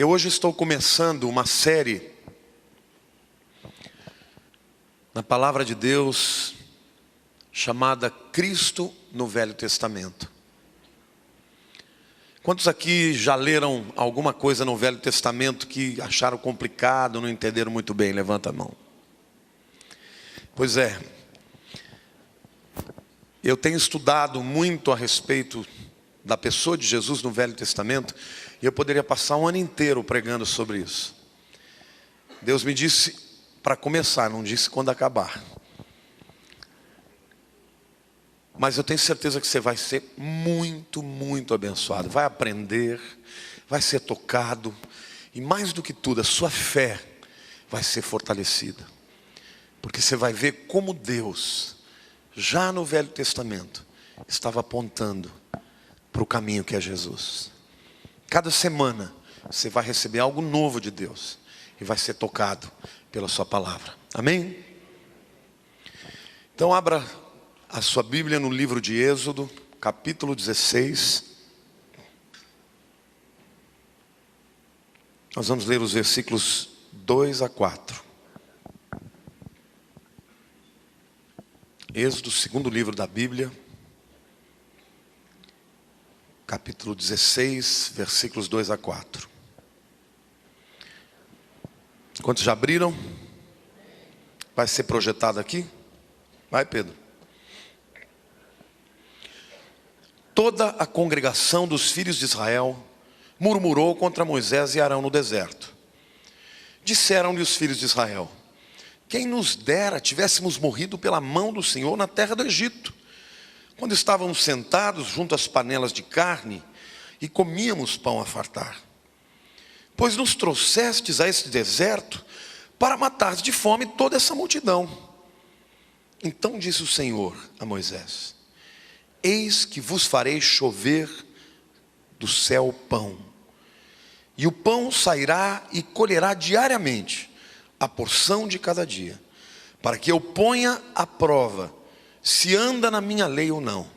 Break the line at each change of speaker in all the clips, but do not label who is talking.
Eu hoje estou começando uma série na Palavra de Deus chamada Cristo no Velho Testamento. Quantos aqui já leram alguma coisa no Velho Testamento que acharam complicado, não entenderam muito bem? Levanta a mão. Pois é, eu tenho estudado muito a respeito da pessoa de Jesus no Velho Testamento, e eu poderia passar um ano inteiro pregando sobre isso. Deus me disse para começar, não disse quando acabar. Mas eu tenho certeza que você vai ser muito, muito abençoado. Vai aprender, vai ser tocado, e mais do que tudo, a sua fé vai ser fortalecida. Porque você vai ver como Deus, já no Velho Testamento, estava apontando para o caminho que é Jesus. Cada semana você vai receber algo novo de Deus e vai ser tocado pela sua palavra. Amém? Então abra a sua Bíblia no livro de Êxodo, capítulo 16. Nós vamos ler os versículos 2 a 4. Êxodo, segundo livro da Bíblia, capítulo 16, versículos 2 a 4. Quantos já abriram? Vai ser projetado aqui? Vai, Pedro. Toda a congregação dos filhos de Israel murmurou contra Moisés e Arão no deserto. Disseram-lhe os filhos de Israel: quem nos dera tivéssemos morrido pela mão do Senhor na terra do Egito, quando estávamos sentados junto às panelas de carne e comíamos pão a fartar. Pois nos trouxestes a esse deserto para matar de fome toda essa multidão. Então disse o Senhor a Moisés: eis que vos farei chover do céu pão, e o pão sairá e colherá diariamente a porção de cada dia, para que eu ponha à prova se anda na minha lei ou não.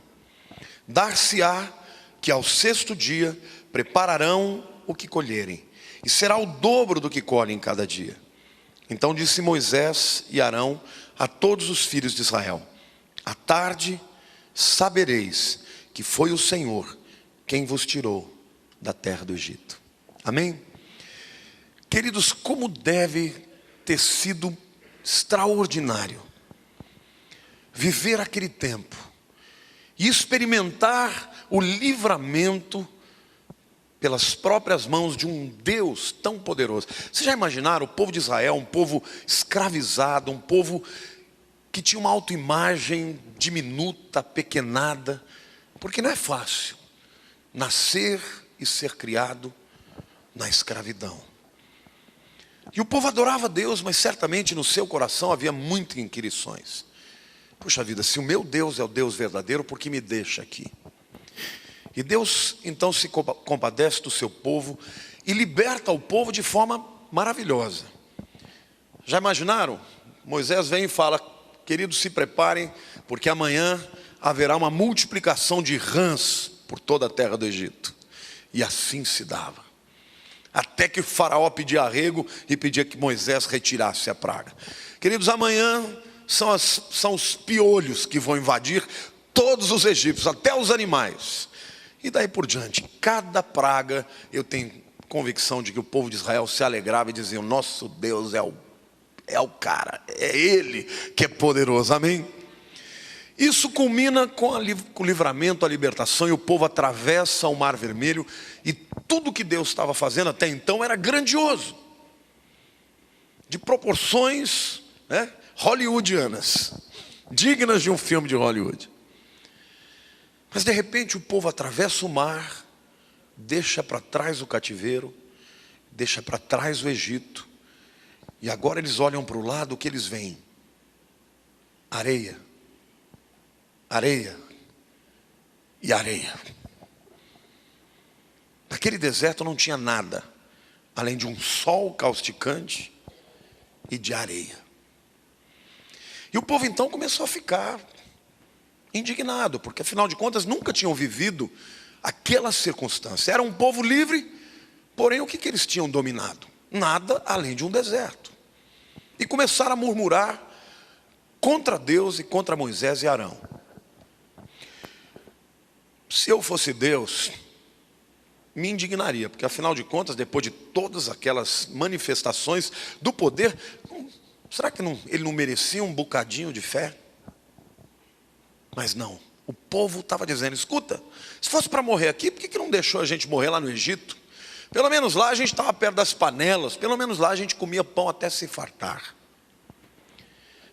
Dar-se-á que ao sexto dia prepararão o que colherem, e será o dobro do que colhem cada dia. Então disse Moisés e Arão a todos os filhos de Israel: à tarde sabereis que foi o Senhor quem vos tirou da terra do Egito. Amém? Queridos, como deve ter sido extraordinário viver aquele tempo e experimentar o livramento pelas próprias mãos de um Deus tão poderoso. Vocês já imaginaram o povo de Israel, um povo escravizado, um povo que tinha uma autoimagem diminuta, pequenada, porque não é fácil nascer e ser criado na escravidão. E o povo adorava Deus, mas certamente no seu coração havia muitas inquirições. Puxa vida, se o meu Deus é o Deus verdadeiro, por que me deixa aqui? E Deus então se compadece do seu povo e liberta o povo de forma maravilhosa. Já imaginaram? Moisés vem e fala: queridos, se preparem, porque amanhã haverá uma multiplicação de rãs por toda a terra do Egito. E assim se dava. Até que o faraó pedia arrego e pedia que Moisés retirasse a praga. Queridos, amanhã são os piolhos que vão invadir todos os egípcios, até os animais. E daí por diante, cada praga, eu tenho convicção de que o povo de Israel se alegrava e dizia: nosso Deus é o cara, é Ele que é poderoso, amém? Isso culmina com o livramento, a libertação, e o povo atravessa o Mar Vermelho, e tudo que Deus estava fazendo até então era grandioso, de proporções, hollywoodianas, dignas de um filme de Hollywood. Mas de repente o povo atravessa o mar, deixa para trás o cativeiro, deixa para trás o Egito, e agora eles olham para o lado, o que eles veem? Areia, areia e areia. Naquele deserto não tinha nada, além de um sol causticante e de areia. E o povo então começou a ficar indignado, porque afinal de contas nunca tinham vivido aquela circunstância. Era um povo livre, Porém, o que eles tinham dominado? Nada além de um deserto. E começaram a murmurar contra Deus e contra Moisés e Arão. Se eu fosse Deus, me indignaria, porque afinal de contas, depois de todas aquelas manifestações do poder, será que ele não merecia um bocadinho de fé? Mas não, o povo estava dizendo, escuta, se fosse para morrer aqui, por que não deixou a gente morrer lá no Egito? Pelo menos lá a gente estava perto das panelas, pelo menos lá a gente comia pão até se fartar.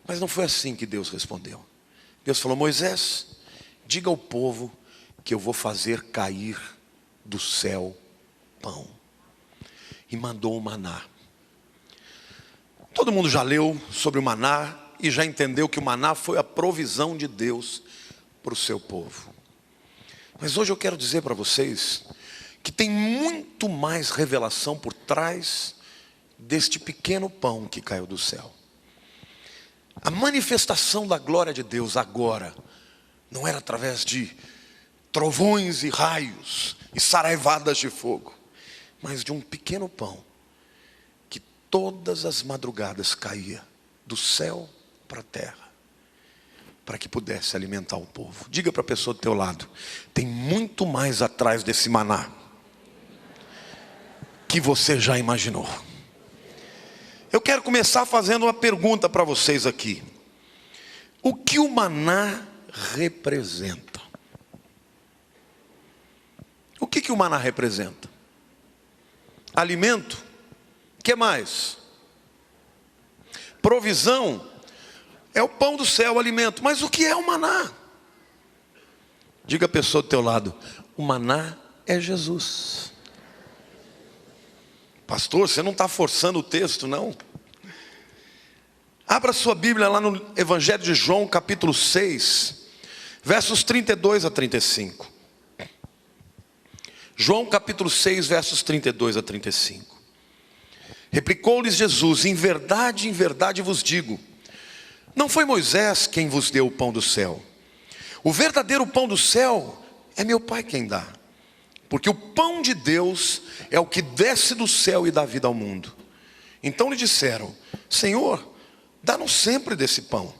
Mas não foi assim que Deus respondeu. Deus falou, Moisés, diga ao povo que eu vou fazer cair do céu pão. E mandou o maná. Todo mundo já leu sobre o maná e já entendeu que o maná foi a provisão de Deus para o seu povo. Mas hoje eu quero dizer para vocês que tem muito mais revelação por trás deste pequeno pão que caiu do céu. A manifestação da glória de Deus agora não era através de trovões e raios e saraivadas de fogo, mas de um pequeno pão que todas as madrugadas caía do céu para a terra, para que pudesse alimentar o povo. Diga para a pessoa do teu lado, tem muito mais atrás desse maná que você já imaginou. Eu quero começar fazendo uma pergunta para vocês aqui. O que o maná representa? O que o maná representa? Alimento? O que mais? Provisão? É o pão do céu, o alimento. Mas o que é o maná? Diga a pessoa do teu lado, o maná é Jesus. Pastor, você não está forçando o texto, não? Abra sua Bíblia lá no Evangelho de João, capítulo 6, versos 32 a 35. João capítulo 6, versos 32 a 35. Replicou-lhes Jesus, em verdade vos digo, não foi Moisés quem vos deu o pão do céu. O verdadeiro pão do céu é meu Pai quem dá. Porque o pão de Deus é o que desce do céu e dá vida ao mundo. Então lhe disseram, Senhor, dá-nos sempre desse pão.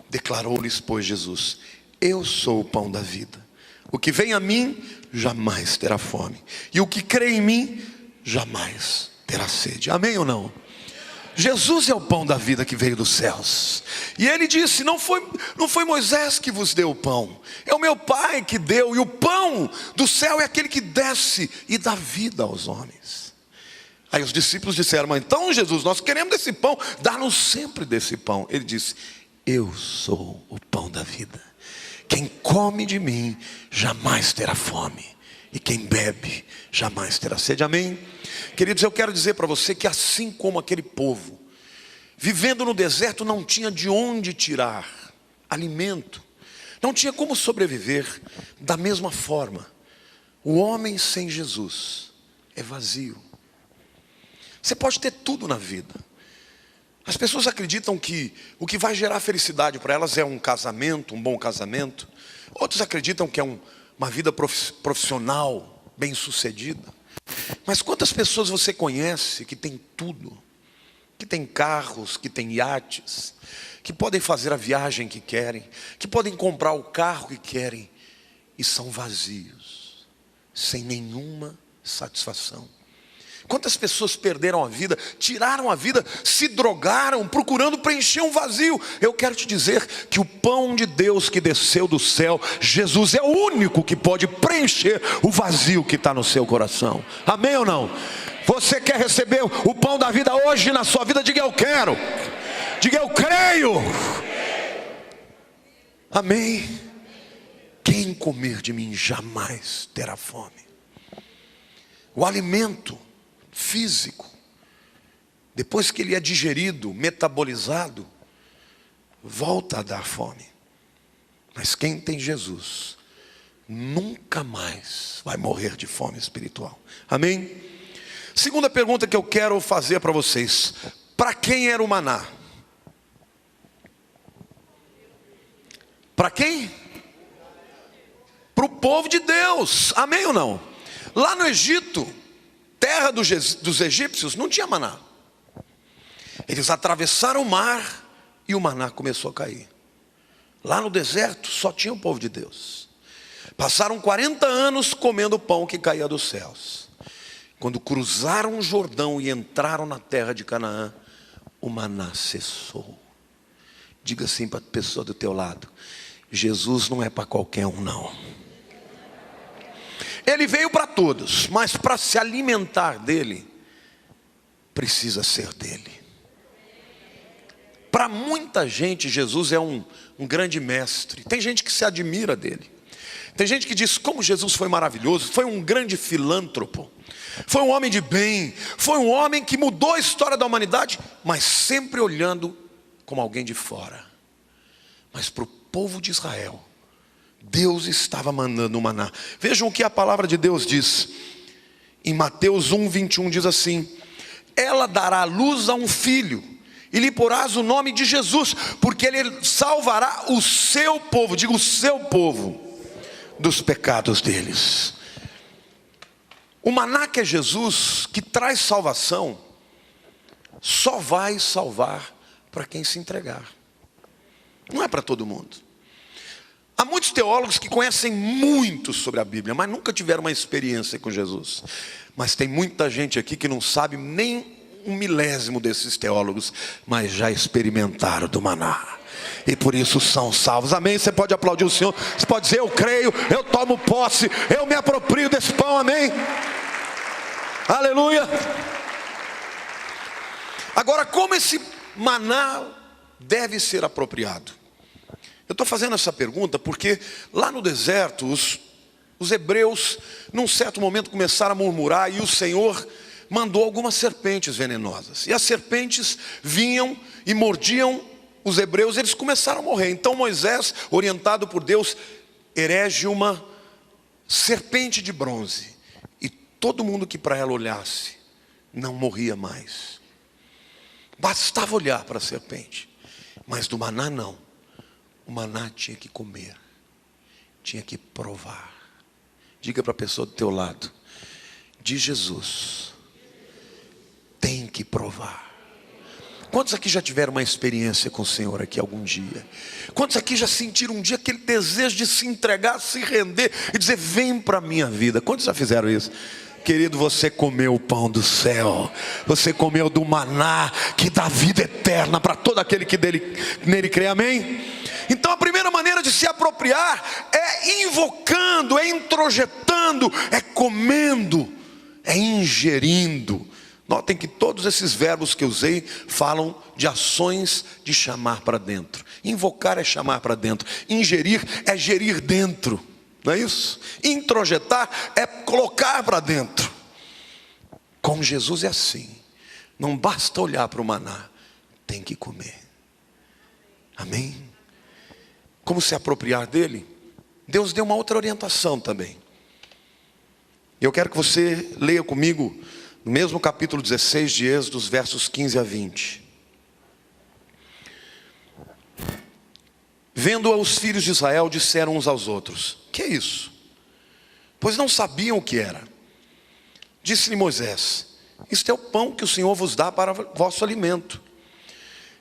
Declarou-lhes, pois, Jesus, eu sou o pão da vida. O que vem a mim jamais terá fome. E o que crê em mim jamais terá sede. Amém ou não? Jesus é o pão da vida que veio dos céus. E ele disse, não foi Moisés que vos deu o pão. É o meu Pai que deu. E o pão do céu é aquele que desce e dá vida aos homens. Aí os discípulos disseram, mas então Jesus, nós queremos desse pão. Dá-nos sempre desse pão. Ele disse, eu sou o pão da vida. Quem come de mim jamais terá fome. E quem bebe jamais terá sede. Amém? Queridos, eu quero dizer para você que assim como aquele povo, vivendo no deserto, não tinha de onde tirar alimento, não tinha como sobreviver, da mesma forma, o homem sem Jesus é vazio. Você pode ter tudo na vida. As pessoas acreditam que o que vai gerar felicidade para elas é um casamento, um bom casamento. Outros acreditam que é uma vida profissional bem sucedida. Mas quantas pessoas você conhece que tem tudo? Que tem carros, que tem iates, que podem fazer a viagem que querem, que podem comprar o carro que querem, e são vazios, sem nenhuma satisfação. Quantas pessoas perderam a vida, tiraram a vida, se drogaram, procurando preencher um vazio? Eu quero te dizer que o pão de Deus que desceu do céu, Jesus é o único que pode preencher o vazio que está no seu coração. Amém ou não? Você quer receber o pão da vida hoje na sua vida? Diga eu quero. Diga eu creio. Amém. Quem comer de mim jamais terá fome. O alimento físico, depois que ele é digerido, metabolizado, volta a dar fome. Mas quem tem Jesus nunca mais vai morrer de fome espiritual. Amém? Segunda pergunta que eu quero fazer para vocês: para quem era o maná? Para quem? Para o povo de Deus. Amém ou não? Lá no Egito, terra terra dos egípcios não tinha maná. Eles atravessaram o mar e o maná começou a cair. Lá no deserto só tinha o povo de Deus. Passaram 40 anos comendo pão que caía dos céus. Quando cruzaram o Jordão e entraram na terra de Canaã, o maná cessou. Diga assim para a pessoa do teu lado: Jesus não é para qualquer um, não. Ele veio para todos, mas para se alimentar dele, precisa ser dele. Para muita gente, Jesus é um grande mestre. Tem gente que se admira dele. Tem gente que diz como Jesus foi maravilhoso, foi um grande filântropo, foi um homem de bem, foi um homem que mudou a história da humanidade, mas sempre olhando como alguém de fora. Mas para o povo de Israel, Deus estava mandando o maná. Vejam o que a palavra de Deus diz. Em Mateus 1:21 diz assim: ela dará luz a um filho, e lhe porás o nome de Jesus, porque ele salvará o seu povo, diga o seu povo, dos pecados deles. O maná, que é Jesus, que traz salvação, só vai salvar para quem se entregar. Não é para todo mundo. Há muitos teólogos que conhecem muito sobre a Bíblia, mas nunca tiveram uma experiência com Jesus. Mas tem muita gente aqui que não sabe nem um milésimo desses teólogos, mas já experimentaram do maná, e por isso são salvos. Amém? Você pode aplaudir o Senhor, você pode dizer: eu creio, eu tomo posse, eu me aproprio desse pão. Amém? Aleluia. Agora, como esse maná deve ser apropriado? Eu estou fazendo essa pergunta porque lá no deserto os hebreus num certo momento começaram a murmurar, e o Senhor mandou algumas serpentes venenosas, e as serpentes vinham e mordiam os hebreus. Eles começaram a morrer. Então Moisés, orientado por Deus, erege uma serpente de bronze, e todo mundo que para ela olhasse não morria mais. Bastava olhar para a serpente. Mas do maná não. O maná tinha que comer, tinha que provar. Diga para a pessoa do teu lado: de Jesus tem que provar. Quantos aqui já tiveram uma experiência com o Senhor aqui algum dia? Quantos aqui já sentiram um dia aquele desejo de se entregar, se render e dizer: vem para a minha vida? Quantos já fizeram isso? Querido, você comeu o pão do céu, você comeu do maná que dá vida eterna para todo aquele que nele crê. Amém? Então a primeira maneira de se apropriar é invocando, é introjetando, é comendo, é ingerindo. Notem que todos esses verbos que eu usei falam de ações de chamar para dentro. Invocar é chamar para dentro, ingerir é gerir dentro, não é isso? Introjetar é colocar para dentro. Com Jesus é assim, não basta olhar para o maná, tem que comer. Amém? Como se apropriar dele? Deus deu uma outra orientação também. Eu quero que você leia comigo no mesmo capítulo 16 de Êxodo, versos 15 a 20. Vendo os filhos de Israel, disseram uns aos outros: que é isso? Pois não sabiam o que era. Disse-lhe Moisés: isto é o pão que o Senhor vos dá para vosso alimento.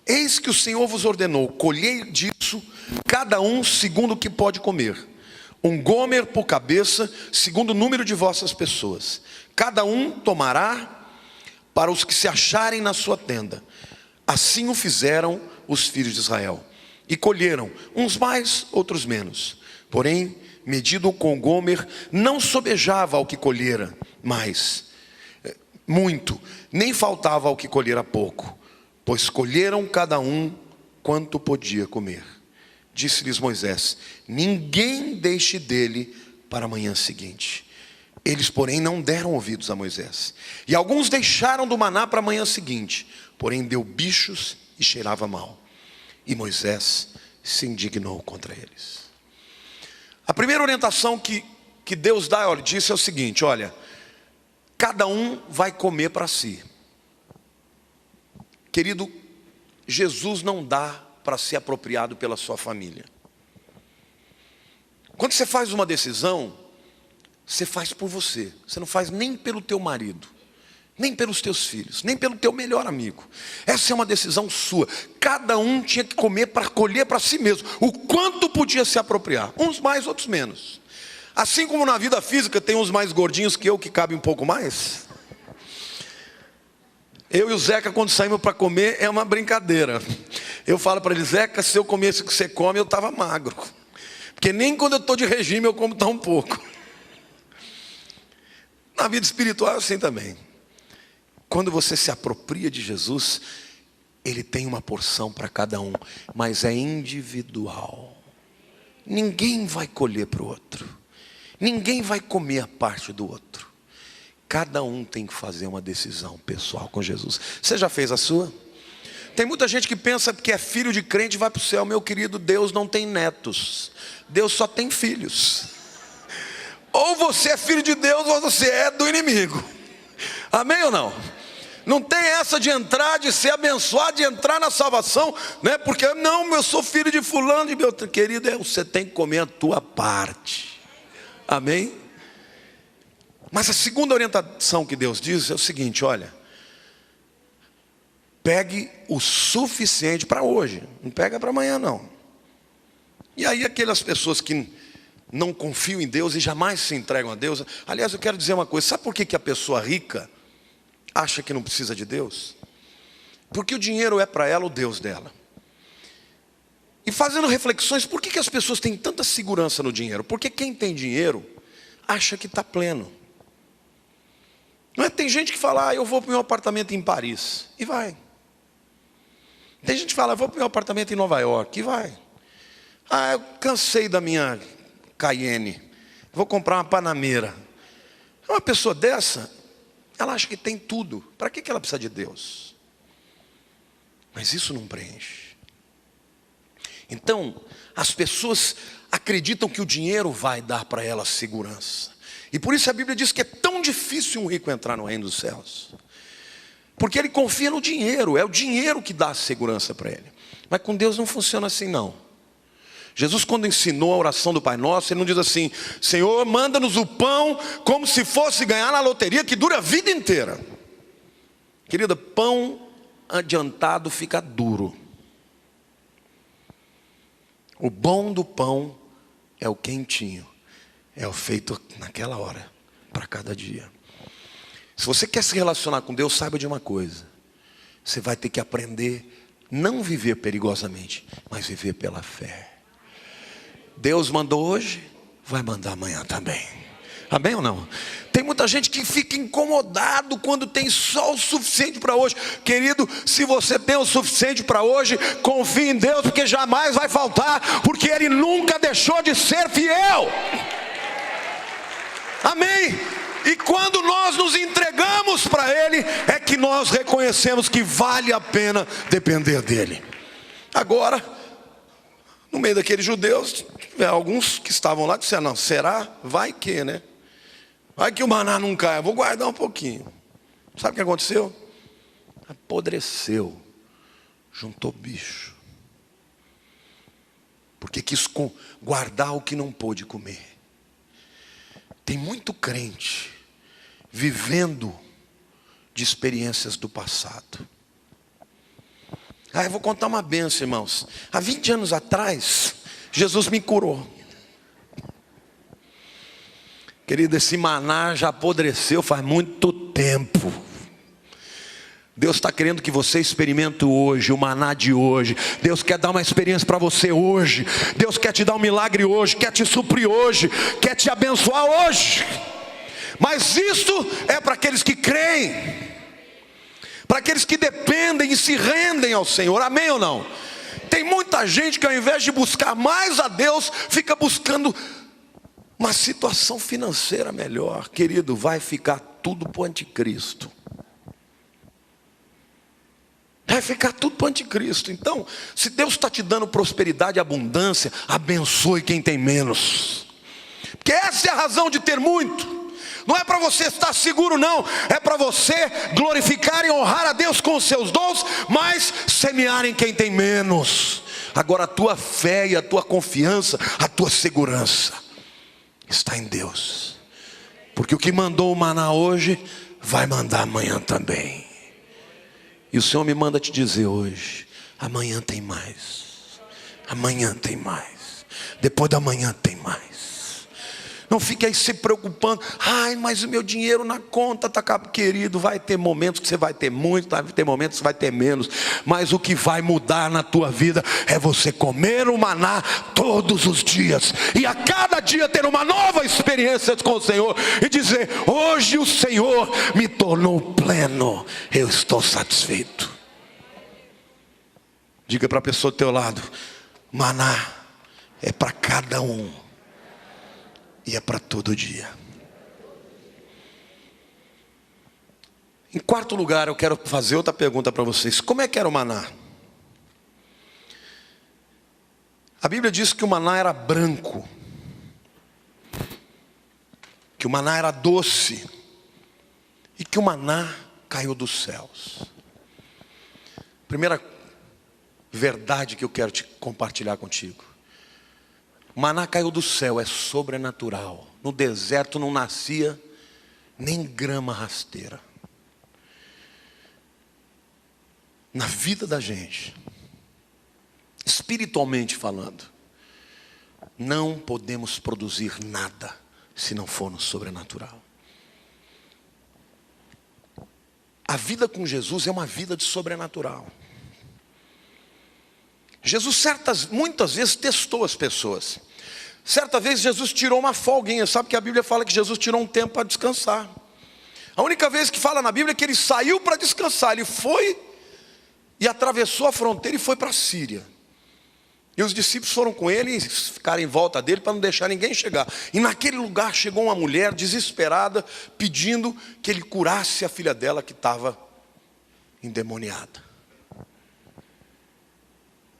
Eis que o Senhor vos ordenou: colhei disso cada um segundo o que pode comer, um gomer por cabeça, segundo o número de vossas pessoas. Cada um tomará para os que se acharem na sua tenda. Assim o fizeram os filhos de Israel, e colheram, uns mais, outros menos. Porém, medido com o gomer, não sobejava ao que colhera mais muito, nem faltava ao que colhera pouco, pois colheram cada um quanto podia comer. Disse-lhes Moisés: ninguém deixe dele para a manhã seguinte. Eles, porém, não deram ouvidos a Moisés. E alguns deixaram do maná para a manhã seguinte, porém deu bichos e cheirava mal. E Moisés se indignou contra eles. A primeira orientação que Deus dá, olha, disse é o seguinte: olha, cada um vai comer para si. Querido, Jesus não dá para ser apropriado pela sua família. Quando você faz uma decisão, você faz por você. Você não faz nem pelo teu marido. nem pelos teus filhos, nem pelo teu melhor amigo. Essa é uma decisão sua. Cada um tinha que comer para colher para si mesmo o quanto podia se apropriar, uns mais, outros menos. Assim como na vida física tem uns mais gordinhos que eu, que cabem um pouco mais. Eu e o Zeca, quando saímos para comer, é uma brincadeira. Eu falo para ele: Zeca, se eu comesse o que você come, eu estava magro, porque nem quando eu estou de regime eu como tão pouco. Na vida espiritual é assim também. Quando você se apropria de Jesus, Ele tem uma porção para cada um, mas é individual. Ninguém vai colher para o outro, ninguém vai comer a parte do outro. Cada um tem que fazer uma decisão pessoal com Jesus. Você já fez a sua? Tem muita gente que pensa que é filho de crente e vai para o céu. Meu querido, Deus não tem netos, Deus só tem filhos. Ou você é filho de Deus ou você é do inimigo. Amém ou não? Não tem essa de entrar, de ser abençoado, de entrar na salvação, né? Porque não, eu sou filho de fulano, de meu querido, você tem que comer a tua parte. Amém? Mas a segunda orientação que Deus diz é o seguinte: olha, pegue o suficiente para hoje, não pega para amanhã não. E aí aquelas pessoas que não confiam em Deus e jamais se entregam a Deus. Aliás, eu quero dizer uma coisa: sabe por que a pessoa rica acha que não precisa de Deus? Porque o dinheiro é para ela o Deus dela. E fazendo reflexões, por que as pessoas têm tanta segurança no dinheiro? Porque quem tem dinheiro acha que está pleno. Não é? Tem gente que fala: eu vou para o meu apartamento em Paris, e vai. Tem gente que fala: eu vou para o meu apartamento em Nova York, e vai. Eu cansei da minha Cayenne, vou comprar uma Panamera. Uma pessoa dessa, ela acha que tem tudo. Para que ela precisa de Deus? Mas isso não preenche. Então, as pessoas acreditam que o dinheiro vai dar para elas segurança. E por isso a Bíblia diz que é tão difícil um rico entrar no reino dos céus. Porque ele confia no dinheiro, é o dinheiro que dá segurança para ele. Mas com Deus não funciona assim não. Jesus, quando ensinou a oração do Pai Nosso, Ele não diz assim: Senhor, manda-nos o pão como se fosse ganhar na loteria, que dura a vida inteira. Querida, pão adiantado fica duro. O bom do pão é o quentinho, é o feito naquela hora, para cada dia. Se você quer se relacionar com Deus, saiba de uma coisa: você vai ter que aprender não viver perigosamente, mas viver pela fé. Deus mandou hoje, vai mandar amanhã também. Amém ou não? Tem muita gente que fica incomodado quando tem só o suficiente para hoje. Querido, se você tem o suficiente para hoje, confie em Deus, porque jamais vai faltar, porque Ele nunca deixou de ser fiel. Amém? E quando nós nos entregamos para Ele, é que nós reconhecemos que vale a pena depender dEle. Agora, no meio daqueles judeus, alguns que estavam lá disseram: não, será? Vai que, né? Vai que o maná não cai, vou guardar um pouquinho. Sabe o que aconteceu? Apodreceu, juntou bicho. Porque quis guardar o que não pôde comer. Tem muito crente vivendo de experiências do passado. Eu vou contar uma bênção, irmãos. Há 20 anos atrás, Jesus me curou. Querido, esse maná já apodreceu faz muito tempo. Deus está querendo que você experimente hoje, o maná de hoje. Deus quer dar uma experiência para você hoje. Deus quer te dar um milagre hoje, quer te suprir hoje, quer te abençoar hoje. Mas isso é para aqueles que creem, para aqueles que dependem e se rendem ao Senhor. Amém ou não? Tem muita gente que ao invés de buscar mais a Deus, fica buscando uma situação financeira melhor. Querido, vai ficar tudo para o anticristo. Vai ficar tudo para o anticristo. Então, se Deus está te dando prosperidade e abundância, abençoe quem tem menos. Porque essa é a razão de ter muito. Não é para você estar seguro não, é para você glorificar e honrar a Deus com os seus dons, mas semear em quem tem menos. Agora a tua fé e a tua confiança, a tua segurança está em Deus. Porque o que mandou o maná hoje, vai mandar amanhã também. E o Senhor me manda te dizer hoje: amanhã tem mais. Amanhã tem mais. Depois da manhã tem mais. Não fique aí se preocupando. Ai, mas o meu dinheiro na conta está acabando. Querido, vai ter momentos que você vai ter muito, vai ter momentos que você vai ter menos. Mas o que vai mudar na tua vida é você comer o maná todos os dias. E a cada dia ter uma nova experiência com o Senhor. E dizer: hoje o Senhor me tornou pleno. Eu estou satisfeito. Diga para a pessoa do teu lado: maná é para cada um. E é para todo dia. Em quarto lugar, eu quero fazer outra pergunta para vocês. Como é que era o maná? A Bíblia diz que o maná era branco. Que o maná era doce. E que o maná caiu dos céus. Primeira verdade que eu quero te compartilhar contigo. O maná caiu do céu, é sobrenatural. No deserto não nascia nem grama rasteira. Na vida da gente, espiritualmente falando, não podemos produzir nada se não for no sobrenatural. A vida com Jesus é uma vida de sobrenatural. Jesus muitas vezes testou as pessoas. Certa vez Jesus tirou uma folguinha. Sabe que a Bíblia fala que Jesus tirou um tempo para descansar. A única vez que fala na Bíblia é que ele saiu para descansar. Ele foi e atravessou a fronteira e foi para a Síria. E os discípulos foram com ele e ficaram em volta dele para não deixar ninguém chegar. E naquele lugar chegou uma mulher desesperada, pedindo que ele curasse a filha dela que estava endemoniada.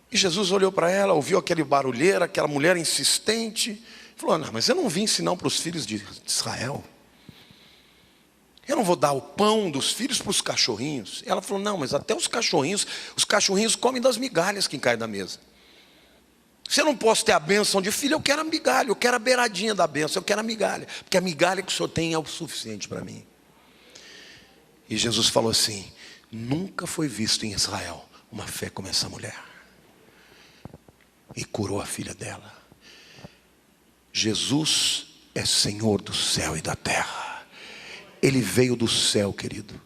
E Jesus olhou para ela, ouviu aquele barulheiro, aquela mulher insistente. Falou: não, mas eu não vim ensinar para os filhos de Israel. Eu não vou dar o pão dos filhos para os cachorrinhos. Ela falou: não, mas até os cachorrinhos comem das migalhas que caem da mesa. Se eu não posso ter a bênção de filho, eu quero a migalha, eu quero a beiradinha da bênção, eu quero a migalha. Porque a migalha que o Senhor tem é o suficiente para mim. E Jesus falou assim: nunca foi visto em Israel uma fé como essa mulher. E curou a filha dela. Jesus é Senhor do céu e da terra. Ele veio do céu, querido.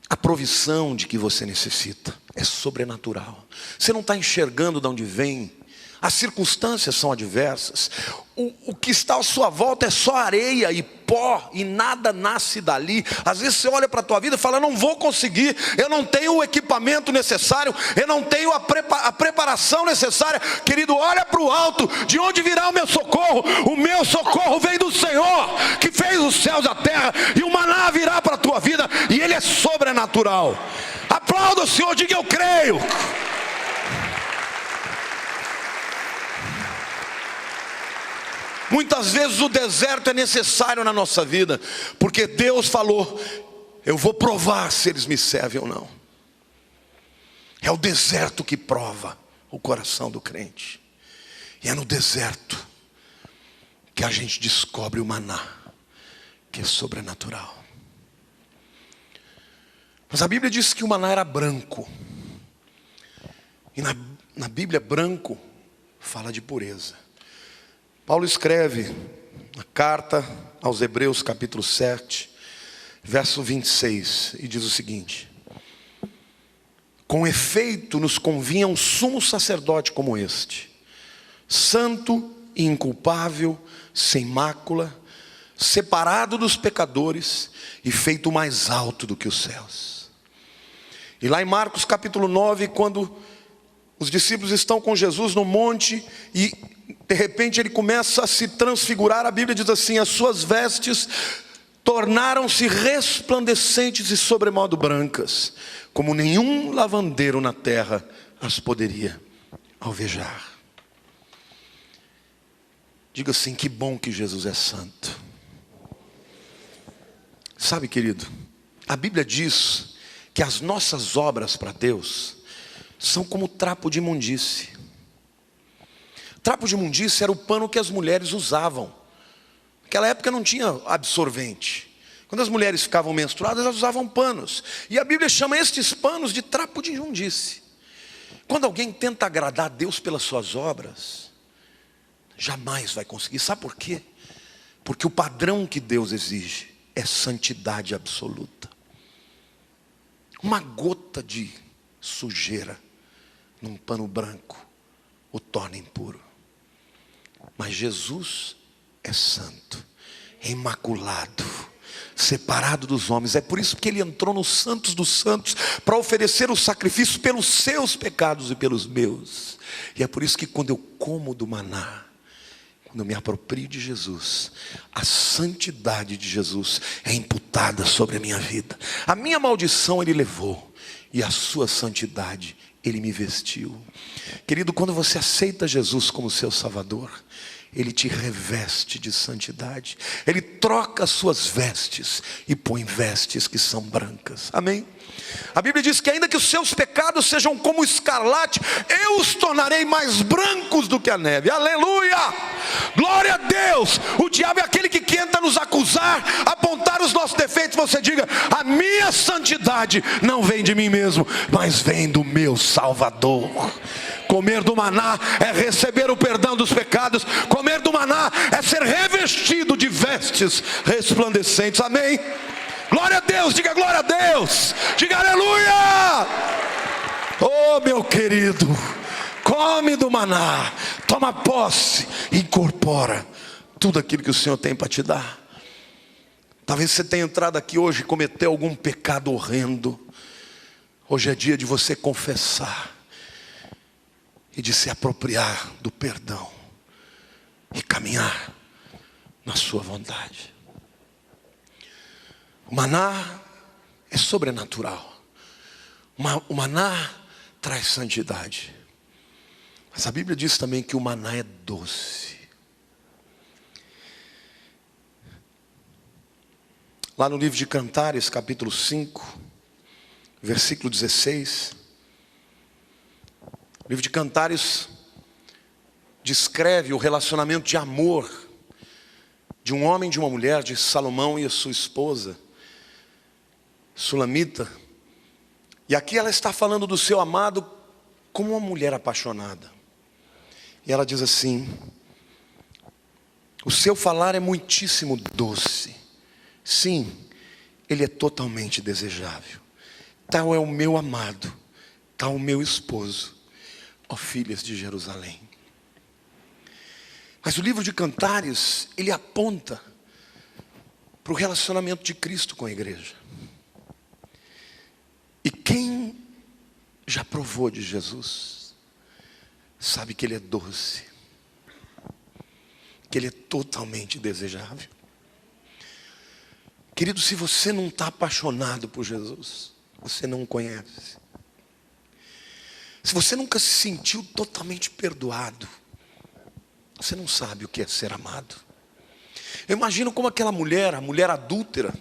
A provisão de que você necessita é sobrenatural. Você não está enxergando de onde vem. As circunstâncias são adversas. O que está à sua volta é só areia e pó, e nada nasce dali. Às vezes você olha para a tua vida e fala: não vou conseguir, eu não tenho o equipamento necessário, eu não tenho a preparação necessária. Querido, olha para o alto, de onde virá o meu socorro? O meu socorro vem do Senhor, que fez os céus e a terra, e o maná virá para a tua vida, e ele é sobrenatural. Aplauda o Senhor, diga: eu creio. Muitas vezes o deserto é necessário na nossa vida, porque Deus falou: eu vou provar se eles me servem ou não. É o deserto que prova o coração do crente. E é no deserto que a gente descobre o maná, que é sobrenatural. Mas a Bíblia diz que o maná era branco. E na Bíblia, branco fala de pureza. Paulo escreve na carta aos Hebreus, capítulo 7, verso 26, e diz o seguinte: com efeito nos convinha um sumo sacerdote como este, santo e inculpável, sem mácula, separado dos pecadores e feito mais alto do que os céus. E lá em Marcos capítulo 9, quando os discípulos estão com Jesus no monte e de repente ele começa a se transfigurar, a Bíblia diz assim: as suas vestes tornaram-se resplandecentes e sobremodo brancas, como nenhum lavandeiro na terra as poderia alvejar. Diga assim: que bom que Jesus é santo. Sabe, querido, a Bíblia diz que as nossas obras para Deus são como trapo de imundície. Trapo de imundície era o pano que as mulheres usavam. Naquela época não tinha absorvente. Quando as mulheres ficavam menstruadas, elas usavam panos. E a Bíblia chama estes panos de trapo de imundície. Quando alguém tenta agradar a Deus pelas suas obras, jamais vai conseguir. Sabe por quê? Porque o padrão que Deus exige é santidade absoluta. Uma gota de sujeira num pano branco o torna impuro. Mas Jesus é santo, imaculado, separado dos homens. É por isso que ele entrou nos santos dos santos, para oferecer o sacrifício pelos seus pecados e pelos meus. E é por isso que quando eu como do maná, quando eu me aproprio de Jesus, a santidade de Jesus é imputada sobre a minha vida. A minha maldição ele levou, e a sua santidade ele me vestiu. Querido, quando você aceita Jesus como seu Salvador, ele te reveste de santidade. Ele troca as suas vestes e põe vestes que são brancas. Amém? A Bíblia diz que ainda que os seus pecados sejam como escarlate, eu os tornarei mais brancos do que a neve. Aleluia! Glória a Deus! O diabo é aquele que tenta nos acusar, apontar os nossos defeitos. Você diga: a minha santidade não vem de mim mesmo, mas vem do meu Salvador. Comer do maná é receber o perdão dos pecados. Comer do maná é ser revestido de vestes resplandecentes. Amém? Glória a Deus, diga glória a Deus, diga aleluia. Oh meu querido, come do maná, toma posse, incorpora tudo aquilo que o Senhor tem para te dar. Talvez você tenha entrado aqui hoje e cometeu algum pecado horrendo. Hoje é dia de você confessar e de se apropriar do perdão e caminhar na sua vontade. O maná é sobrenatural. O maná traz santidade. Mas a Bíblia diz também que o maná é doce. Lá no livro de Cantares, capítulo 5, versículo 16. O livro de Cantares descreve o relacionamento de amor de um homem e de uma mulher, de Salomão e a sua esposa Sulamita. E aqui ela está falando do seu amado como uma mulher apaixonada. E ela diz assim: o seu falar é muitíssimo doce. Sim, ele é totalmente desejável. Tal é o meu amado, tal o meu esposo, ó filhas de Jerusalém. Mas o livro de Cantares, ele aponta para o relacionamento de Cristo com a igreja. E quem já provou de Jesus, sabe que ele é doce, que ele é totalmente desejável. Querido, se você não está apaixonado por Jesus, você não o conhece. Se você nunca se sentiu totalmente perdoado, você não sabe o que é ser amado. Eu imagino como aquela mulher, a mulher adúltera,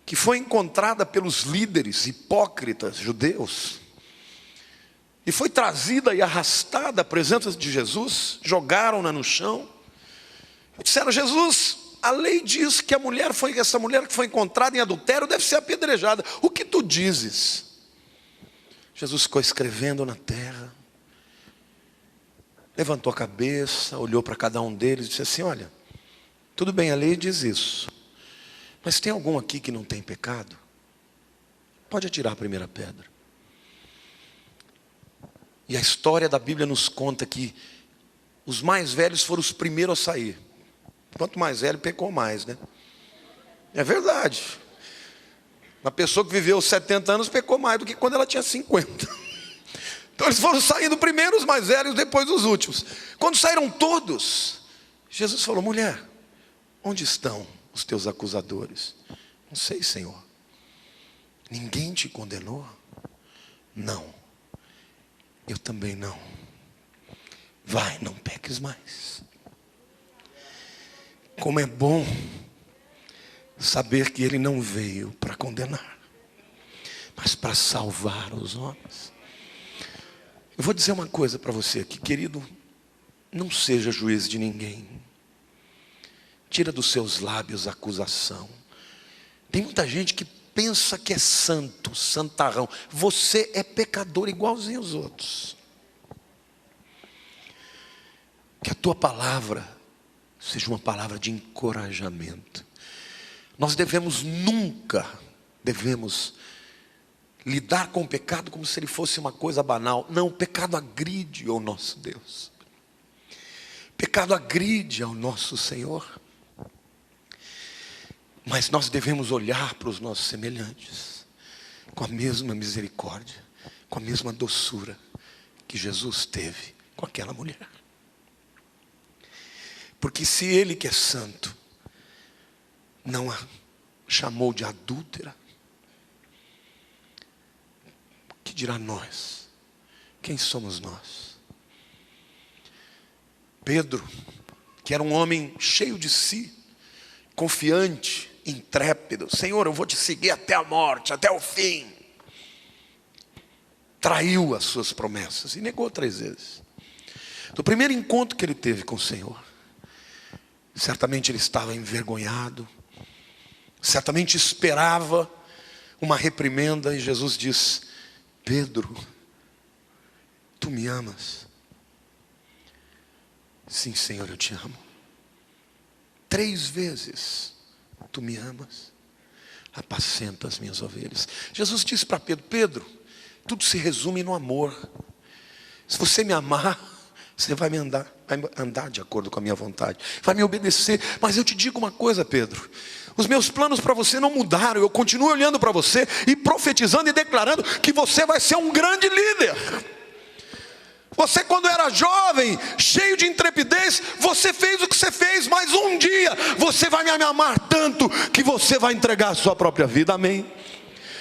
que foi encontrada pelos líderes hipócritas judeus, e foi trazida e arrastada à presença de Jesus, jogaram-na no chão, e disseram: Jesus, a lei diz que essa mulher que foi encontrada em adultério deve ser apedrejada. O que tu dizes? Jesus ficou escrevendo na terra, levantou a cabeça, olhou para cada um deles e disse assim: olha, tudo bem, a lei diz isso, mas tem algum aqui que não tem pecado? Pode atirar a primeira pedra. E a história da Bíblia nos conta que os mais velhos foram os primeiros a sair. Quanto mais velho, pecou mais, né? É verdade. Uma pessoa que viveu 70 anos pecou mais do que quando ela tinha 50. Então eles foram saindo primeiro os mais velhos, depois os últimos. Quando saíram todos, Jesus falou: mulher, onde estão os teus acusadores? Não sei, Senhor. Ninguém te condenou? Não. Eu também não. Vai, não peques mais. Como é bom saber que ele não veio para condenar, mas para salvar os homens. Eu vou dizer uma coisa para você aqui, querido: não seja juiz de ninguém. Tira dos seus lábios a acusação. Tem muita gente que pensa que é santo, santarrão. Você é pecador igualzinho aos outros. Que a tua palavra seja uma palavra de encorajamento. Nós nunca devemos lidar com o pecado como se ele fosse uma coisa banal. Não, o pecado agride ao nosso Deus. O pecado agride ao nosso Senhor. Mas nós devemos olhar para os nossos semelhantes com a mesma misericórdia, com a mesma doçura que Jesus teve com aquela mulher. Porque se Ele, que é santo, não a chamou de adúltera, que dirá nós? Quem somos nós? Pedro, que era um homem cheio de si, confiante, intrépido. Senhor, eu vou te seguir até a morte, até o fim. Traiu as suas promessas e negou 3 vezes. No primeiro encontro que ele teve com o Senhor, certamente ele estava envergonhado, certamente esperava uma reprimenda, e Jesus diz: Pedro, tu me amas? Sim, Senhor, eu te amo. 3 vezes, tu me amas? Apacenta as minhas ovelhas. Jesus disse para Pedro: Pedro, tudo se resume no amor. Se você me amar, você vai andar de acordo com a minha vontade, vai me obedecer. Mas eu te digo uma coisa, Pedro, os meus planos para você não mudaram. Eu continuo olhando para você e profetizando e declarando que você vai ser um grande líder. Você, quando era jovem, cheio de intrepidez, você fez o que você fez, mas um dia você vai me amar tanto que você vai entregar a sua própria vida. Amém?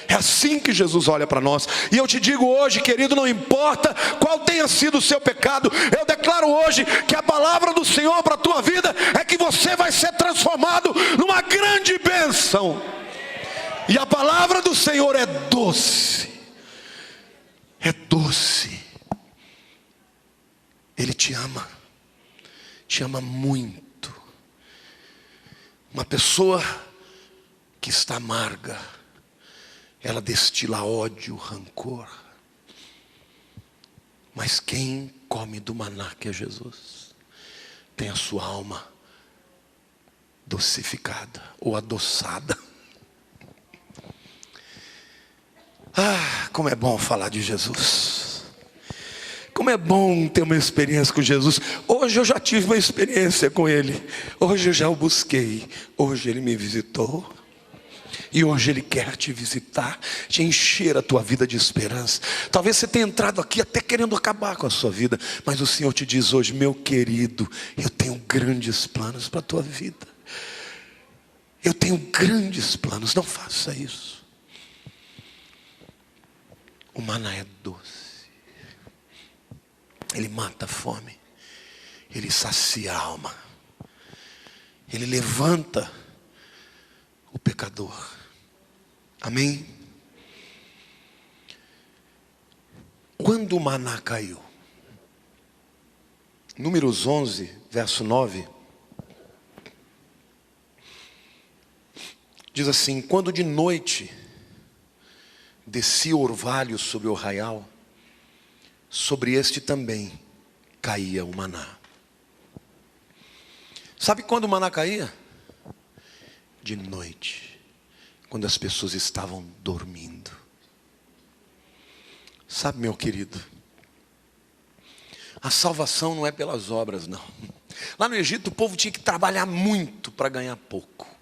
É assim que Jesus olha para nós. E eu te digo hoje, querido, não importa qual tenha sido o seu pecado, eu declaro hoje que a palavra do Senhor para a tua vida é que você vai ser transformado numa grande bênção. E a palavra do Senhor é doce. É doce. Ele te ama muito. Uma pessoa que está amarga, ela destila ódio, rancor. Mas quem come do maná, que é Jesus, tem a sua alma docificada ou adoçada. Ah, como é bom falar de Jesus. Como é bom ter uma experiência com Jesus. Hoje eu já tive uma experiência com Ele. Hoje eu já o busquei. Hoje Ele me visitou. E hoje Ele quer te visitar, te encher a tua vida de esperança. Talvez você tenha entrado aqui até querendo acabar com a sua vida, mas o Senhor te diz hoje: meu querido, eu tenho grandes planos para a tua vida. Eu tenho grandes planos, não faça isso. O maná é doce. Ele mata a fome. Ele sacia a alma. Ele levanta o pecador. Amém? Quando o maná caiu, Números 11, verso 9, diz assim: quando de noite descia o orvalho sobre o arraial, sobre este também caía o maná. Sabe quando o maná caía? De noite, quando as pessoas estavam dormindo. Sabe, meu querido, a salvação não é pelas obras, não. Lá no Egito o povo tinha que trabalhar muito para ganhar pouco.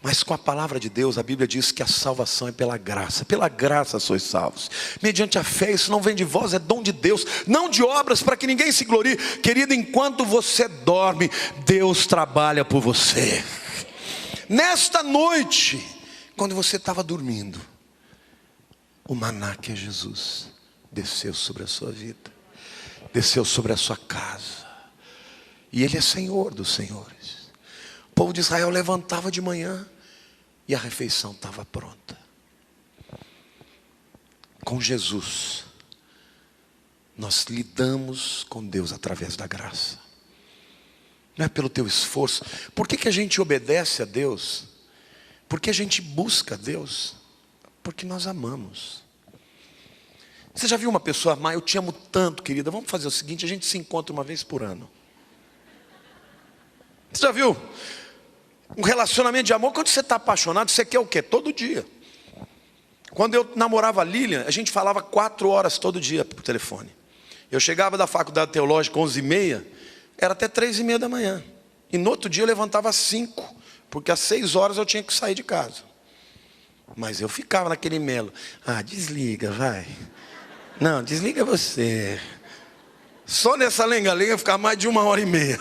Mas com a palavra de Deus, a Bíblia diz que a salvação é pela graça. Pela graça sois salvos, mediante a fé. Isso não vem de vós, é dom de Deus, não de obras, para que ninguém se glorie. Querido, enquanto você dorme, Deus trabalha por você. Nesta noite, quando você estava dormindo, o maná, que é Jesus, desceu sobre a sua vida, desceu sobre a sua casa. E Ele é Senhor dos senhores. O povo de Israel levantava de manhã e a refeição estava pronta. Com Jesus, nós lidamos com Deus através da graça. não é pelo teu esforço. Por que a gente obedece a Deus? Porque a gente busca a Deus? Porque nós amamos. Você já viu uma pessoa amar? Eu te amo tanto, querida. Vamos fazer o seguinte, a gente se encontra uma vez por ano. Você já viu? Um relacionamento de amor, quando você está apaixonado, você quer o quê? Todo dia. Quando eu namorava a Lilian, a gente falava 4 horas todo dia por telefone. Eu chegava da faculdade teológica 11h30, era até 3h30 da manhã. E no outro dia eu levantava às 5, porque às 6 horas eu tinha que sair de casa. Mas eu ficava naquele melo. Ah, desliga, vai. Não, desliga você. Só nessa lenga-lenga ficava mais de 1h30.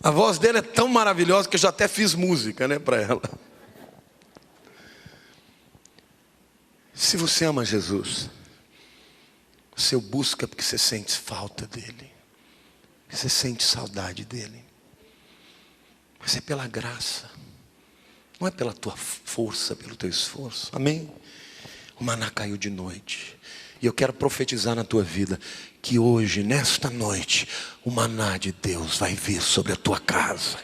A voz dele é tão maravilhosa que eu já até fiz música, né, para ela. Se você ama Jesus, você o busca porque você sente falta dele. Você sente saudade dele. Mas é pela graça. Não é pela tua força, pelo teu esforço. Amém? O maná caiu de noite. E eu quero profetizar na tua vida que hoje, nesta noite, o maná de Deus vai vir sobre a tua casa.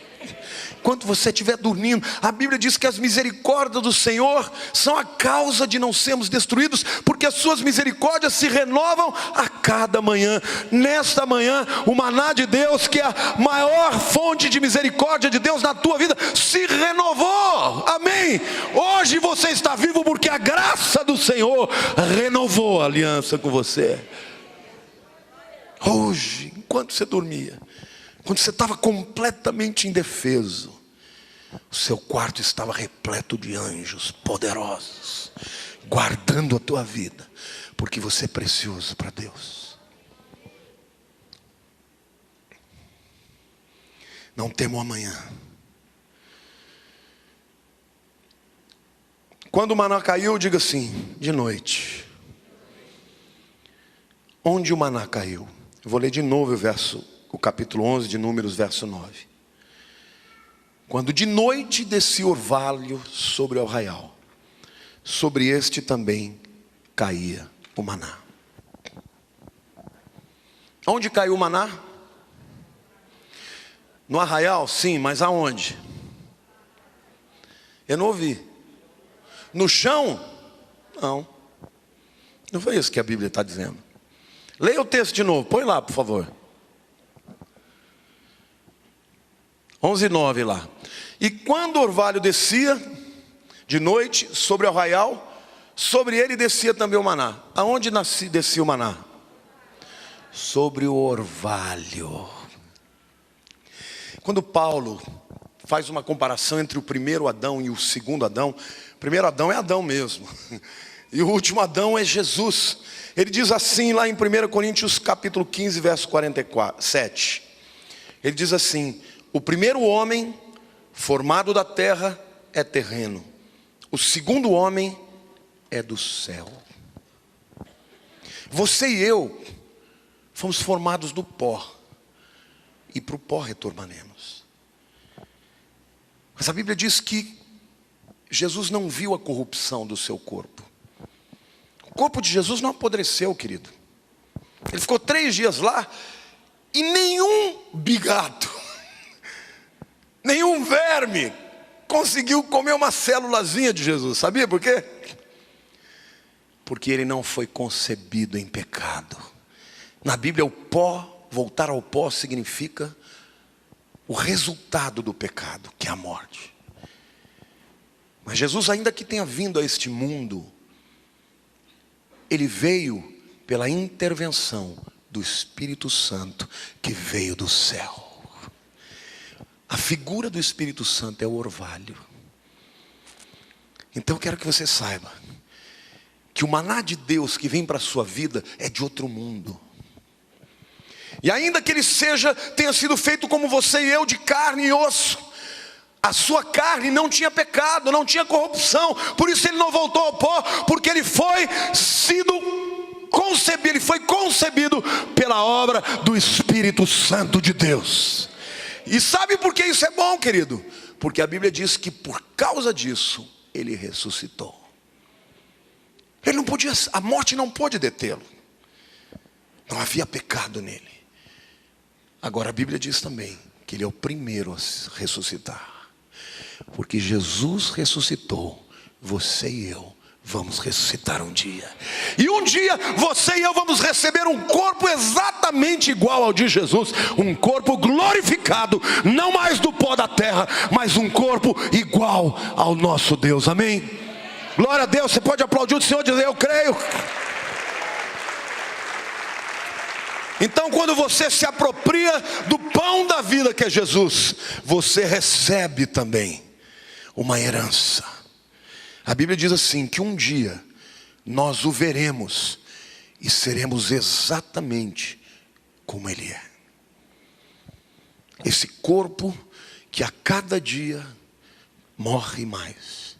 Enquanto você estiver dormindo, a Bíblia diz que as misericórdias do Senhor são a causa de não sermos destruídos, porque as suas misericórdias se renovam a cada manhã. Nesta manhã, o maná de Deus, que é a maior fonte de misericórdia de Deus na tua vida, se renovou. Amém? Hoje você está vivo porque a graça do Senhor renovou a aliança com você. Hoje, enquanto você dormia, quando você estava completamente indefeso, o seu quarto estava repleto de anjos poderosos, guardando a tua vida, porque você é precioso para Deus. Não temo o amanhã. Quando o maná caiu, diga assim, de noite. Onde o maná caiu? Eu vou ler de novo o capítulo 11 de Números, verso 9. Quando de noite descia o orvalho sobre o arraial, sobre este também caía o maná. Onde caiu o maná? No arraial? Sim, mas aonde? Eu não ouvi. No chão? Não. Não foi isso que a Bíblia está dizendo. Leia o texto de novo, põe lá, por favor. 11:9 lá. E quando o orvalho descia de noite sobre o arraial, sobre ele descia também o maná. Aonde descia o maná? Sobre o orvalho. Quando Paulo faz uma comparação entre o primeiro Adão e o segundo Adão, o primeiro Adão é Adão mesmo, e o último Adão é Jesus. Ele diz assim lá em 1 Coríntios capítulo 15, verso 47. Ele diz assim: o primeiro homem formado da terra é terreno. O segundo homem é do céu. Você e eu fomos formados do pó. E para o pó retornaremos. Mas a Bíblia diz que Jesus não viu a corrupção do seu corpo. O corpo de Jesus não apodreceu, querido. Ele ficou 3 dias lá e nenhum bigato, nenhum verme conseguiu comer uma célulazinha de Jesus. Sabia por quê? Porque ele não foi concebido em pecado. Na Bíblia, o pó, voltar ao pó, significa o resultado do pecado, que é a morte. Mas Jesus, ainda que tenha vindo a este mundo, ele veio pela intervenção do Espírito Santo, que veio do céu. A figura do Espírito Santo é o orvalho. Então eu quero que você saiba que o maná de Deus que vem para a sua vida é de outro mundo. E ainda que ele tenha sido feito como você e eu, de carne e osso, a sua carne não tinha pecado, não tinha corrupção. Por isso ele não voltou ao pó, porque ele foi concebido pela obra do Espírito Santo de Deus. E sabe por que isso é bom, querido? Porque a Bíblia diz que por causa disso ele ressuscitou. Ele não podia, a morte não pôde detê-lo. Não havia pecado nele. Agora a Bíblia diz também que Ele é o primeiro a ressuscitar. Porque Jesus ressuscitou, você e eu vamos ressuscitar um dia. E um dia você e eu vamos receber um corpo exatamente igual ao de Jesus. Um corpo glorificado, não mais do pó da terra, mas um corpo igual ao nosso Deus. Amém? Glória a Deus. Você pode aplaudir o Senhor e dizer: eu creio. Então, quando você se apropria do pão da vida que é Jesus, você recebe também uma herança. A Bíblia diz assim, que um dia nós o veremos e seremos exatamente como Ele é. Esse corpo que a cada dia morre mais,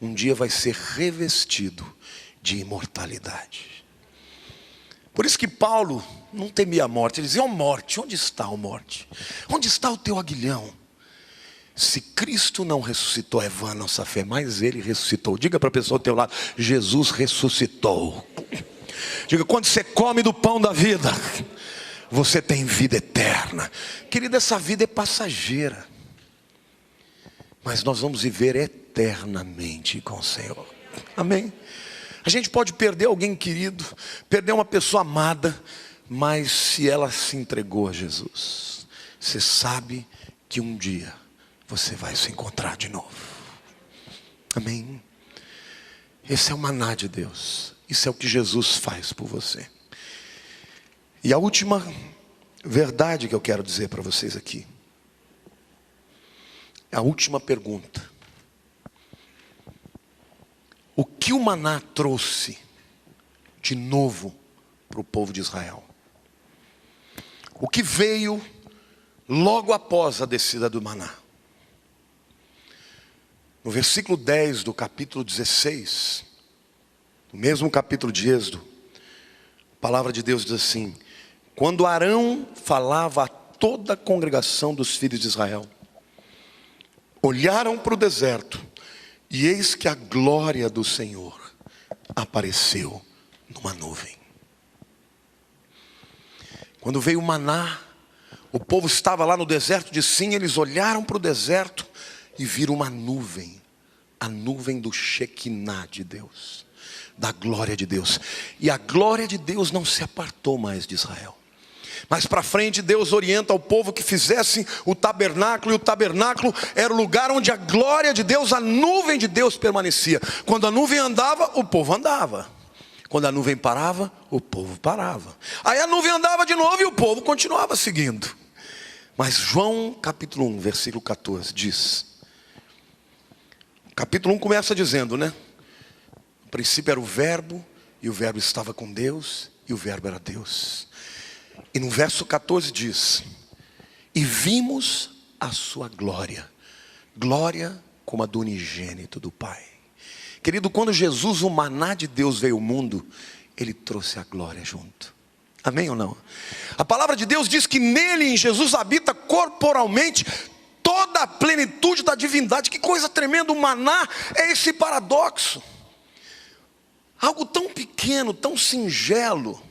um dia vai ser revestido de imortalidade. Por isso que Paulo não temia a morte. Ele dizia: ó morte, onde está a morte? Onde está o teu aguilhão? Se Cristo não ressuscitou, é vã a nossa fé, mas Ele ressuscitou. Diga para a pessoa ao teu lado: Jesus ressuscitou. Diga: quando você come do pão da vida, você tem vida eterna. Querido, essa vida é passageira, mas nós vamos viver eternamente com o Senhor. Amém? A gente pode perder alguém querido, perder uma pessoa amada, mas se ela se entregou a Jesus, você sabe que um dia você vai se encontrar de novo. Amém? Esse é o maná de Deus. Isso é o que Jesus faz por você. E a última verdade que eu quero dizer para vocês aqui, a última pergunta: o que o maná trouxe de novo para o povo de Israel? O que veio logo após a descida do maná? No versículo 10 do capítulo 16, no mesmo capítulo de Êxodo, a palavra de Deus diz assim: quando Arão falava a toda a congregação dos filhos de Israel, olharam para o deserto, e eis que a glória do Senhor apareceu numa nuvem. Quando veio o maná, o povo estava lá no deserto de Sim, eles olharam para o deserto e viram uma nuvem, a nuvem do Shekinah de Deus, da glória de Deus. E a glória de Deus não se apartou mais de Israel. Mais para frente, Deus orienta ao povo que fizessem o tabernáculo, e o tabernáculo era o lugar onde a glória de Deus, a nuvem de Deus permanecia. Quando a nuvem andava, o povo andava. Quando a nuvem parava, o povo parava. Aí a nuvem andava de novo e o povo continuava seguindo. Mas João capítulo 1, versículo 14 diz, o capítulo 1 começa dizendo, né? No princípio era o verbo, e o verbo estava com Deus, e o verbo era Deus. E no verso 14 diz: e vimos a sua glória, glória como a do unigênito do Pai. Querido, quando Jesus, o maná de Deus, veio ao mundo, Ele trouxe a glória junto. Amém ou não? A palavra de Deus diz que nele, em Jesus, habita corporalmente toda a plenitude da divindade. Que coisa tremenda! O maná é esse paradoxo. Algo tão pequeno, tão singelo,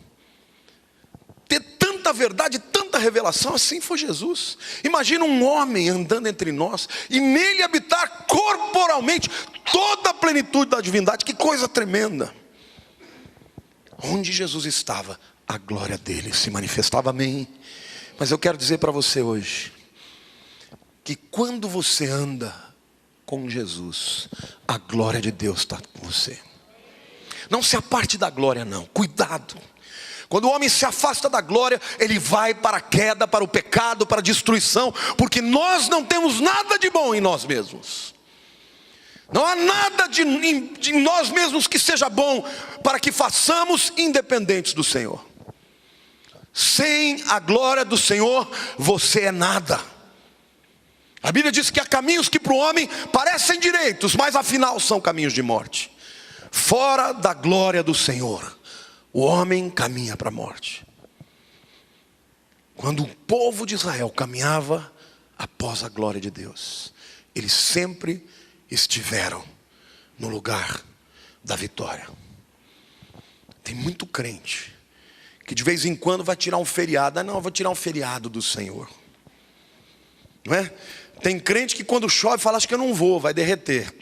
ter tanta verdade, tanta revelação. Assim foi Jesus. Imagina um homem andando entre nós e nele habitar corporalmente toda a plenitude da divindade. Que coisa tremenda! Onde Jesus estava, a glória dele se manifestava. Amém? Mas eu quero dizer para você hoje, que quando você anda com Jesus, a glória de Deus está com você. Não se aparte da glória, não. Cuidado. Quando o homem se afasta da glória, ele vai para a queda, para o pecado, para a destruição, porque nós não temos nada de bom em nós mesmos. Não há nada de nós mesmos que seja bom para que façamos independentes do Senhor. Sem a glória do Senhor, você é nada. A Bíblia diz que há caminhos que para o homem parecem direitos, mas afinal são caminhos de morte. Fora da glória do Senhor, o homem caminha para a morte. Quando o povo de Israel caminhava após a glória de Deus, eles sempre estiveram no lugar da vitória. Tem muito crente que de vez em quando vai tirar um feriado. Ah, não, eu vou tirar um feriado do Senhor. Não é? Tem crente que quando chove fala, acho que eu não vou, vai derreter.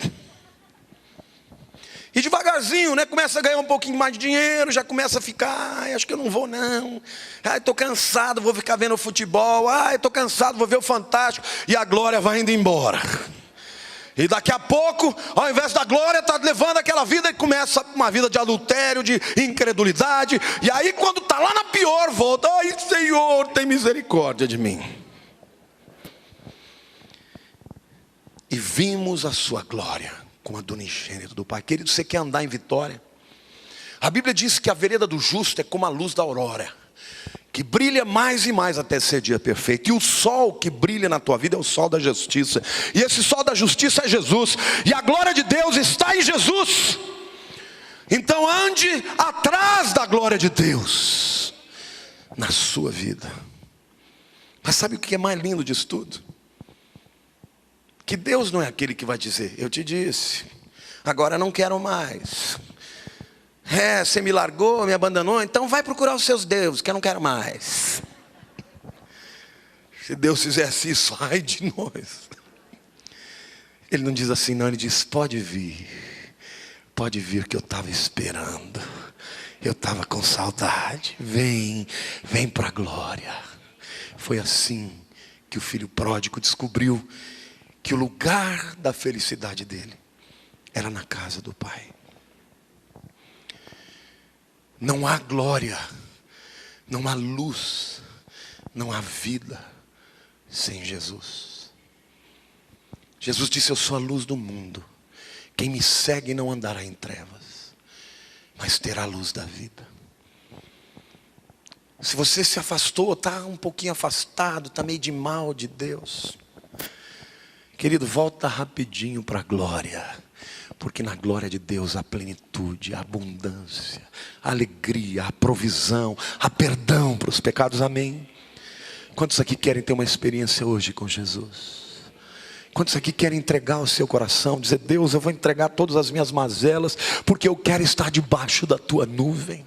E devagarzinho, né, começa a ganhar um pouquinho mais de dinheiro, já começa a ficar, acho que eu não vou não. Estou cansado, vou ficar vendo futebol. Estou cansado, vou ver o Fantástico. E a glória vai indo embora. E daqui a pouco, ao invés da glória, está levando aquela vida e começa uma vida de adultério, de incredulidade. E aí quando está lá na pior, volta, ai Senhor, tem misericórdia de mim. E vimos a sua glória como a do unigênito do Pai. Querido, você quer andar em vitória? A Bíblia diz que a vereda do justo é como a luz da aurora, que brilha mais e mais até ser dia perfeito. E o sol que brilha na tua vida é o sol da justiça. E esse sol da justiça é Jesus. E a glória de Deus está em Jesus. Então ande atrás da glória de Deus na sua vida. Mas sabe o que é mais lindo disso tudo? Que Deus não é aquele que vai dizer, eu te disse, agora não quero mais. Você me largou, me abandonou, então vai procurar os seus deuses, que eu não quero mais. Se Deus fizesse isso, ai de nós. Ele não diz assim não, ele diz, pode vir que eu estava esperando. Eu estava com saudade, vem para a glória. Foi assim que o filho pródigo descobriu que o lugar da felicidade dele era na casa do Pai. Não há glória, não há luz, não há vida sem Jesus. Jesus disse, eu sou a luz do mundo. Quem me segue não andará em trevas, mas terá a luz da vida. Se você se afastou, está um pouquinho afastado, está meio de mal de Deus, querido, volta rapidinho para a glória. Porque na glória de Deus há plenitude, há abundância, há alegria, há provisão, há perdão para os pecados, amém? Quantos aqui querem ter uma experiência hoje com Jesus? Quantos aqui querem entregar o seu coração, dizer, Deus, eu vou entregar todas as minhas mazelas, porque eu quero estar debaixo da tua nuvem?